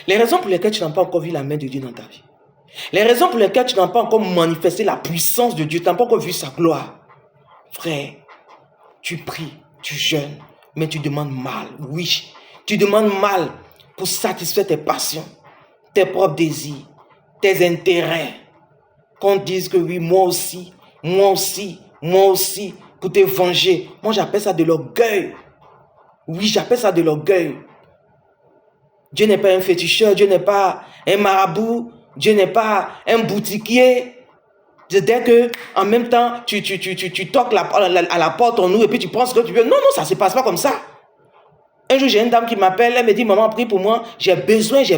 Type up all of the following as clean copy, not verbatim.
Les raisons pour lesquelles tu n'as pas encore vu la main de Dieu dans ta vie. Les raisons pour lesquelles tu n'as pas encore manifesté la puissance de Dieu, tu n'as pas encore vu sa gloire. Frère, tu pries, tu jeûnes, mais tu demandes mal. Oui, tu demandes mal pour satisfaire tes passions, tes propres désirs, tes intérêts. Qu'on dise que oui, moi aussi, pour te venger. Moi, j'appelle ça de l'orgueil. Oui, j'appelle ça de l'orgueil. Dieu n'est pas un féticheur, Dieu n'est pas un marabout, Dieu n'est pas un boutiquier. Dès que, en même temps, tu toques à la porte en nous et puis tu penses que tu veux. Non, ça ne se passe pas comme ça. Un jour, j'ai une dame qui m'appelle, elle me dit, maman, prie pour moi, j'ai besoin. Il dit,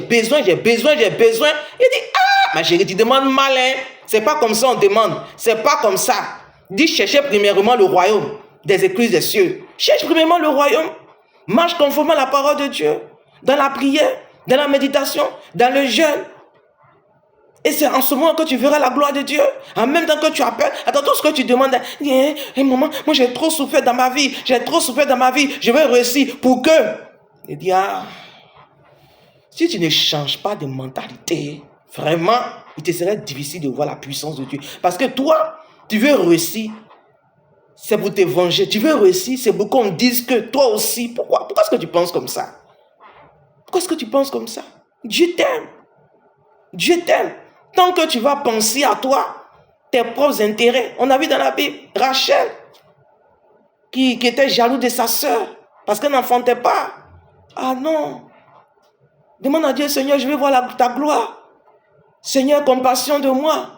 ma chérie, tu demandes mal, hein. C'est pas comme ça on demande. C'est pas comme ça. Dis, cherchez premièrement le royaume des écluses des cieux. Cherche premièrement le royaume. Marche conformément à la parole de Dieu. Dans la prière, dans la méditation, dans le jeûne. Et c'est en ce moment que tu verras la gloire de Dieu. En même temps que tu appelles, attends, tout ce que tu demandes, maman, moi j'ai trop souffert dans ma vie, je vais réussir pour que. Il dit, si tu ne changes pas de mentalité, vraiment, il te serait difficile de voir la puissance de Dieu. Parce que toi, tu veux réussir, c'est pour te venger. Tu veux réussir, c'est pour qu'on dise que toi aussi. Pourquoi est-ce que tu penses comme ça? Pourquoi est-ce que tu penses comme ça? Dieu t'aime. Dieu t'aime. Tant que tu vas penser à toi, tes propres intérêts. On a vu dans la Bible, Rachel, qui était jaloux de sa sœur, parce qu'elle n'enfantait pas. Ah non. Demande à Dieu, Seigneur, je veux voir ta gloire. Seigneur, compassion de moi.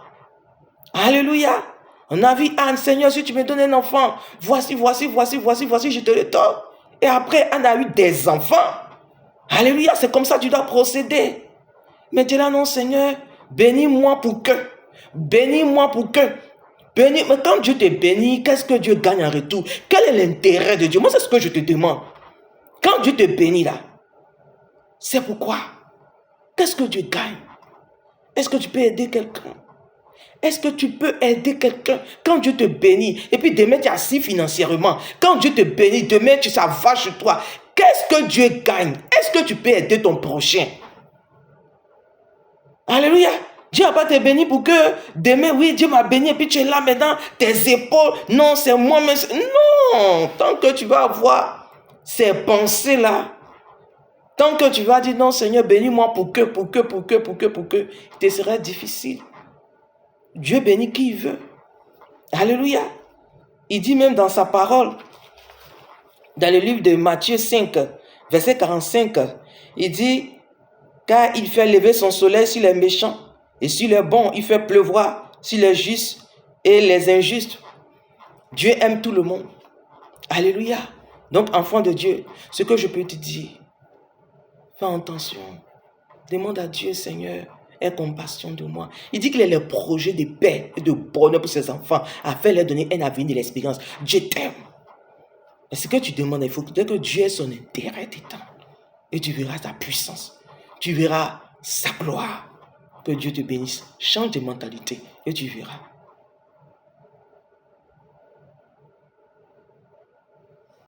Alléluia. On a vu Anne, Seigneur, si tu me donnes un enfant, voici, je te le donne. Et après, Anne a eu des enfants. Alléluia, c'est comme ça que tu dois procéder. Mais tu es là, non, Seigneur, bénis-moi pour que. Bénis-moi pour que. Mais quand Dieu te bénit, qu'est-ce que Dieu gagne en retour? Quel est l'intérêt de Dieu? Moi, c'est ce que je te demande. Quand Dieu te bénit là, c'est pourquoi? Qu'est-ce que Dieu gagne? Est-ce que tu peux aider quelqu'un? Est-ce que tu peux aider quelqu'un quand Dieu te bénit? Et puis demain, tu es assis financièrement. Quand Dieu te bénit, demain, ça va sur toi. Qu'est-ce que Dieu gagne? Est-ce que tu peux aider ton prochain? Alléluia. Dieu n'a pas te béni pour que demain, oui, Dieu m'a béni et puis tu es là maintenant, tes épaules. Non, c'est moi, mais non. Tant que tu vas avoir ces pensées-là, tant que tu vas dire non, Seigneur, bénis-moi pour que, il te sera difficile. Dieu bénit qui il veut. Alléluia. Il dit même dans sa parole, dans le livre de Matthieu 5, verset 45, il dit, car il fait lever son soleil sur les méchants et sur les bons, il fait pleuvoir sur les justes et les injustes. Dieu aime tout le monde. Alléluia. Donc, enfant de Dieu, ce que je peux te dire, fais attention. Demande à Dieu, Seigneur, aie compassion de moi. Il dit qu'il a les projets de paix et de bonheur pour ses enfants, afin de leur donner un avenir de l'espérance. Dieu t'aime. Et ce que tu demandes, il faut que Dieu ait son intérêt dedans. Et tu verras sa puissance. Tu verras sa gloire. Que Dieu te bénisse. Change de mentalité et tu verras.